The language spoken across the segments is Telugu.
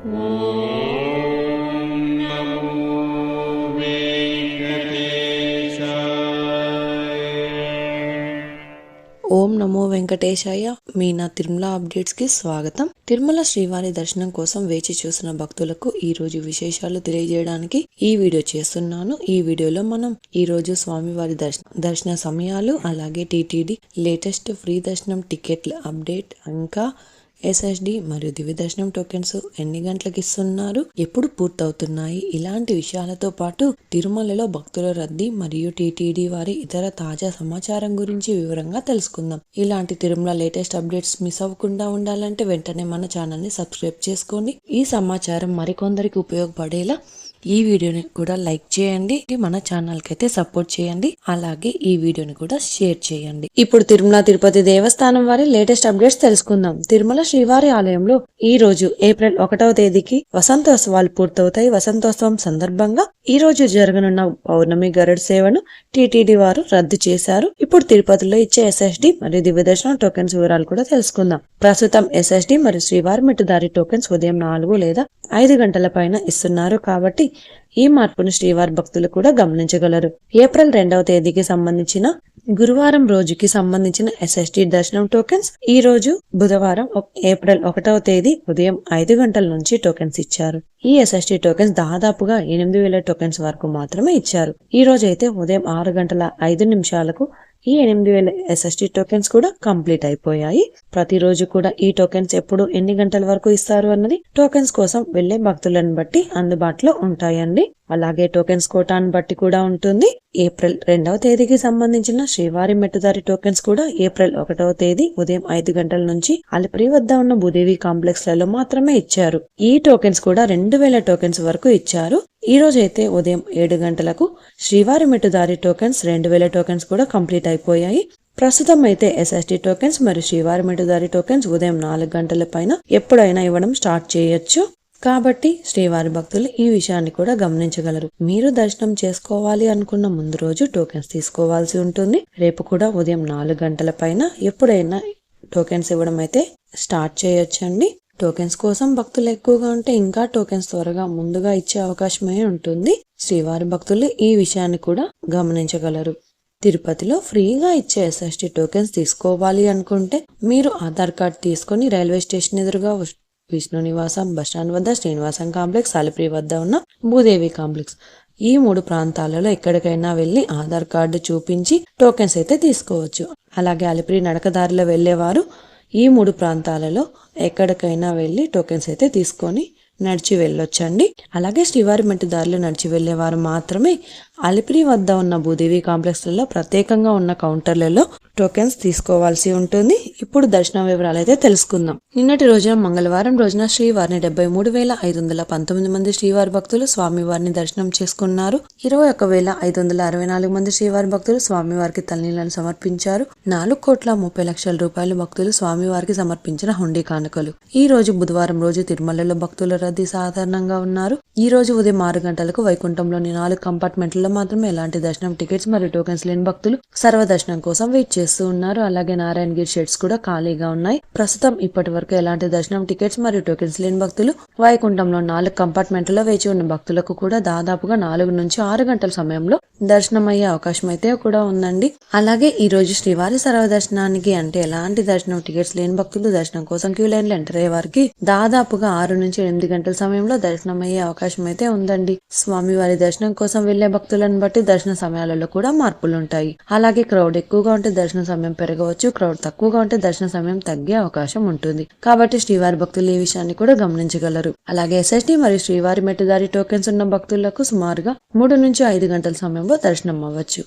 ఓం నమో వెంకటేశాయ. మీ నా తిరుమల అప్డేట్స్ కి స్వాగతం. తిరుమల శ్రీవారి దర్శనం కోసం వేచి చూసిన భక్తులకు ఈ రోజు విశేషాలు తెలియజేయడానికి ఈ వీడియో చేస్తున్నాను. ఈ వీడియోలో మనం ఈ రోజు స్వామివారి దర్శన సమయాలు, అలాగే టీటీడీ లేటెస్ట్ ఫ్రీ దర్శనం టికెట్ల అప్డేట్, ఇంకా ఎస్ఎస్డి మరియు దివ్య దర్శనం టోకెన్స్ ఎన్ని గంటలకు ఇస్తున్నారు, ఎప్పుడు పూర్తవుతున్నాయి, ఇలాంటి విషయాలతో పాటు తిరుమలలో భక్తుల రద్దీ మరియు టీటీడీ వారి ఇతర తాజా సమాచారం గురించి వివరంగా తెలుసుకుందాం. ఇలాంటి తిరుమల లేటెస్ట్ అప్డేట్స్ మిస్ అవ్వకుండా ఉండాలంటే వెంటనే మన ఛానల్ ని సబ్స్క్రైబ్ చేసుకోండి. ఈ సమాచారం మరికొందరికి ఉపయోగపడేలా ఈ వీడియోని కూడా లైక్ చేయండి, మన ఛానల్ కి అయితే సపోర్ట్ చేయండి, అలాగే ఈ వీడియోని కూడా షేర్ చేయండి. ఇప్పుడు తిరుమల తిరుపతి దేవస్థానం వారి లేటెస్ట్ అప్డేట్స్ తెలుసుకుందాం. తిరుమల శ్రీవారి ఆలయంలో ఈ రోజు ఏప్రిల్ 1వ తేదీకి వసంతోత్సవాలు పూర్తవుతాయి. వసంతోత్సవం సందర్భంగా ఈ రోజు జరగనున్న పౌర్ణమి గరుడ సేవను టీటీడీ వారు రద్దు చేశారు. ఇప్పుడు తిరుపతిలో ఇచ్చే ఎస్ఎస్డి మరియు దివ్య దర్శనం టోకెన్స్ వివరాలు కూడా తెలుసుకుందాం. ప్రస్తుతం ఎస్ఎస్డి మరియు శ్రీవారి మెట్టుదారి టోకెన్స్ ఉదయం 4 లేదా 5 గంటల పైన ఇస్తున్నారు. కాబట్టి ఈ మార్పును శ్రీవారి భక్తులు కూడా గమనించగలరు. ఏప్రిల్ 2వ తేదీకి సంబంధించిన గురువారం రోజుకి సంబంధించిన ఎస్ఎస్డి దర్శనం టోకెన్స్ ఈ రోజు బుధవారం ఏప్రిల్ 1వ తేదీ ఉదయం 5 గంటల నుంచి టోకెన్స్ ఇచ్చారు. ఈ ఎస్ఎస్డి టోకెన్స్ దాదాపుగా 8,000 టోకెన్స్ వరకు మాత్రమే ఇచ్చారు. ఈ రోజు అయితే ఉదయం 6 గంటల 5 నిమిషాలకు ఈ 8,000 ఎస్ఎస్డి టోకెన్స్ కూడా కంప్లీట్ అయిపోయాయి. ప్రతిరోజు కూడా ఈ టోకెన్స్ ఎప్పుడు ఎన్ని గంటల వరకు ఇస్తారు అన్నది టోకెన్స్ కోసం వెళ్లే భక్తులను బట్టి అందుబాటులో ఉంటాయండి. అలాగే టోకెన్స్ కోటాను బట్టి కూడా ఉంటుంది. ఏప్రిల్ 2వ తేదీకి సంబంధించిన శ్రీవారి మెట్టుదారి టోకెన్స్ కూడా ఏప్రిల్ 1వ తేదీ ఉదయం 5 గంటల నుంచి అలిపిరి వద్ద ఉన్న భూదేవి కాంప్లెక్స్ లలో మాత్రమే ఇచ్చారు. ఈ టోకెన్స్ కూడా 2,000 టోకెన్స్ వరకు ఇచ్చారు. ఈ రోజు అయితే ఉదయం 7 గంటలకు శ్రీవారి మెట్టుదారి టోకెన్స్ 2,000 టోకెన్స్ కూడా కంప్లీట్ అయిపోయాయి. ప్రస్తుతం అయితే ఎస్ఎస్డి టోకెన్స్ మరియు శ్రీవారి మెట్టుదారి టోకెన్స్ ఉదయం 4 గంటల పైన ఎప్పుడైనా ఇవ్వడం స్టార్ట్ చేయొచ్చు. కాబట్టి శ్రీవారి భక్తులు ఈ విషయాన్ని కూడా గమనించగలరు. మీరు దర్శనం చేసుకోవాలి అనుకున్న ముందు రోజు టోకెన్స్ తీసుకోవాల్సి ఉంటుంది. రేపు కూడా ఉదయం 4 గంటల పైన ఎప్పుడైనా టోకెన్స్ ఇవ్వడం అయితే స్టార్ట్ చేయొచ్చండి. టోకెన్స్ కోసం భక్తులు ఎక్కువగా ఉంటే ఇంకా టోకెన్స్ త్వరగా ముందుగా ఇచ్చే అవకాశమే ఉంటుంది. శ్రీవారి భక్తులు ఈ విషయాన్ని కూడా గమనించగలరు. తిరుపతిలో ఫ్రీగా ఇచ్చే ఎస్ఎస్డి టోకెన్స్ తీసుకోవాలి అనుకుంటే మీరు ఆధార్ కార్డ్ తీసుకొని రైల్వే స్టేషన్ ఎదురుగా విష్ణు నివాసం బస్టాండ్ వద్ద శ్రీనివాసం కాంప్లెక్స్, అలిపిరి వద్ద ఉన్న భూదేవి కాంప్లెక్స్ ఈ 3 ప్రాంతాలలో ఎక్కడికైనా వెళ్లి ఆధార్ కార్డు చూపించి టోకెన్స్ అయితే తీసుకోవచ్చు. అలాగే అలిపిరి నడకదారిలో వెళ్లేవారు ఈ 3 ప్రాంతాలలో ఎక్కడికైనా వెళ్లి టోకెన్స్ అయితే తీసుకొని నడిచి వెళ్ళొచ్చండి. అలాగే శ్రీవారి మెట్టుదారిలో నడిచి వెళ్లేవారు మాత్రమే అలిపిరి వద్ద ఉన్న భూదేవి కాంప్లెక్స్లలో ప్రత్యేకంగా ఉన్న కౌంటర్లలో టోకెన్స్ తీసుకోవాల్సి ఉంటుంది. ఇప్పుడు దర్శన వివరాలు అయితే తెలుసుకుందాం. నిన్నటి రోజున మంగళవారం రోజున శ్రీవారిని 73,519 మంది శ్రీవారి భక్తులు స్వామివారిని దర్శనం చేసుకున్నారు. 21,564 మంది శ్రీవారి భక్తులు స్వామివారికి తలనీళ్లను సమర్పించారు. 4,30,00,000 రూపాయలు భక్తులు స్వామివారికి సమర్పించిన హుండీ కానుకలు. ఈ రోజు బుధవారం రోజు తిరుమలలో భక్తుల రద్దీ సాధారణంగా ఉన్నారు. ఈ రోజు ఉదయం 6 గంటలకు వైకుంఠంలోని 4 కంపార్ట్మెంట్లలో మాత్రమే ఎలాంటి దర్శనం టికెట్స్ మరియు టోకెన్స్ లేని భక్తులు సర్వదర్శనం కోసం వెయిట్ చేస్తూ ఉన్నారు. అలాగే నారాయణగిరి షెడ్స్ కూడా ఖాళీగా ఉన్నాయి. ప్రస్తుతం ఇప్పటి వరకు ఎలాంటి దర్శనం టికెట్స్ మరియు టోకెన్స్ లేని భక్తులు వైకుంఠంలో 4 కంపార్ట్మెంట్లలో వేచి ఉన్న భక్తులకు కూడా దాదాపుగా 4 నుంచి 6 గంటల సమయంలో దర్శనం అయ్యే అవకాశం అయితే కూడా ఉందండి. అలాగే ఈ రోజు శ్రీవారి సర్వదర్శనానికి అంటే ఎలాంటి దర్శనం టికెట్స్ లేని భక్తులు దర్శనం కోసం క్యూ లైన్ లో ఎంటర్ అయ్యే వారికి దాదాపుగా 6 నుంచి 8 గంటల సమయంలో దర్శనం అయ్యే అవకాశం అయితే ఉందండి. స్వామివారి దర్శనం కోసం వెళ్లే భక్తులను బట్టి దర్శన సమయాలలో కూడా మార్పులు ఉంటాయి. అలాగే క్రౌడ్ ఎక్కువగా ఉంటే దర్శన సమయం పెరగవచ్చు, క్రౌడ్ తక్కువగా ఉంటే దర్శన సమయం తగ్గే అవకాశం ఉంటుంది. కాబట్టి శ్రీవారి భక్తులు ఈ విషయాన్ని కూడా గమనించగలరు. అలాగే ఎస్ఎస్డి మరియు శ్రీవారి మెట్టుదారి టోకెన్స్ ఉన్న భక్తులకు సుమారుగా 3 నుంచి 5 గంటల సమయంలో దర్శనం అవ్వచ్చు.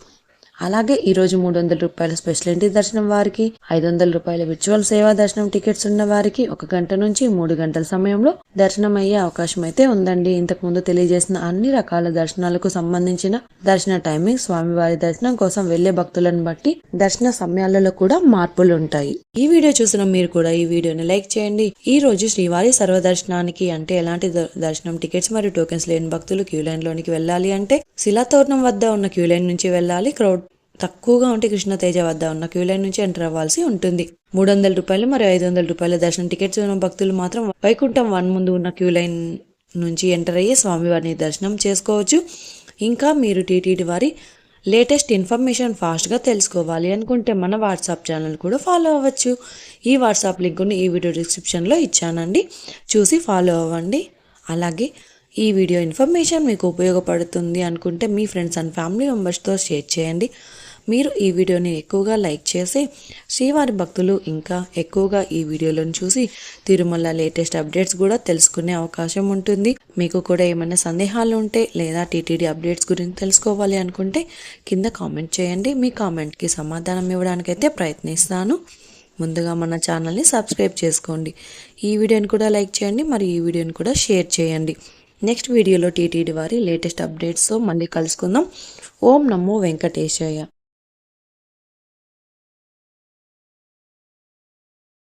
అలాగే ఈ రోజు 300 రూపాయల స్పెషల్ ఎంట్రీ దర్శనం వారికి, 500 రూపాయల విర్చువల్ సేవా దర్శనం టికెట్స్ ఉన్న వారికి 1 గంట నుంచి 3 గంటల సమయంలో దర్శనం అయ్యే అవకాశం అయితే ఉందండి. ఇంతకు ముందు తెలియజేసిన అన్ని రకాల దర్శనాలకు సంబంధించిన దర్శన టైమింగ్, స్వామివారి దర్శనం కోసం వెళ్లే భక్తులను బట్టి దర్శన సమయాలలో కూడా మార్పులు ఉంటాయి. ఈ వీడియో చూసిన మీరు కూడా ఈ వీడియోని లైక్ చేయండి. ఈ రోజు శ్రీవారి సర్వదర్శనానికి అంటే ఎలాంటి దర్శనం టికెట్స్ మరియు టోకెన్స్ లేని భక్తులు క్యూ లైన్ లోనికి వెళ్ళాలి అంటే శిలాతోరణం వద్ద ఉన్న క్యూ లైన్ నుంచి వెళ్ళాలి. క్రౌడ్ తక్కువగా ఉంటే కృష్ణతేజ వద్ద ఉన్న క్యూ లైన్ నుంచి ఎంటర్ అవ్వాల్సి ఉంటుంది. 300 రూపాయలు మరియు 500 రూపాయల దర్శనం టికెట్స్ ఉన్న భక్తులు మాత్రం వైకుంఠం 1 ముందు ఉన్న క్యూ లైన్ నుంచి ఎంటర్ అయ్యి స్వామివారిని దర్శనం చేసుకోవచ్చు. ఇంకా మీరు టీటీడీ వారి లేటెస్ట్ ఇన్ఫర్మేషన్ ఫాస్ట్గా తెలుసుకోవాలి అనుకుంటే మన వాట్సాప్ ఛానల్ కూడా ఫాలో అవ్వచ్చు. ఈ వాట్సాప్ లింకుని ఈ వీడియో డిస్క్రిప్షన్లో ఇచ్చానండి, చూసి ఫాలో అవ్వండి. అలాగే ఈ వీడియో ఇన్ఫర్మేషన్ మీకు ఉపయోగపడుతుంది అనుకుంటే మీ ఫ్రెండ్స్ అండ్ ఫ్యామిలీ మెంబర్స్తో షేర్ చేయండి. మీరు ఈ వీడియోని ఎక్కువగా లైక్ చేసి శ్రీవారి భక్తులు ఇంకా ఎక్కువగా ఈ వీడియోలను చూసి తిరుమల లేటెస్ట్ అప్డేట్స్ కూడా తెలుసుకునే అవకాశం ఉంటుంది. మీకు కూడా ఏమైనా సందేహాలు ఉంటే లేదా టీటీడీ అప్డేట్స్ గురించి తెలుసుకోవాలి అనుకుంటే కింద కామెంట్ చేయండి. మీ కామెంట్కి సమాధానం ఇవ్వడానికైతే ప్రయత్నిస్తాను. ముందుగా మన ఛానల్ని సబ్స్క్రైబ్ చేసుకోండి. ఈ వీడియోని కూడా లైక్ చేయండి, మరి ఈ వీడియోని కూడా షేర్ చేయండి. నెక్స్ట్ వీడియోలో టీటీడీ వారి లేటెస్ట్ అప్డేట్స్తో మళ్ళీ కలుసుకుందాం. ఓం నమో వెంకటేశాయ.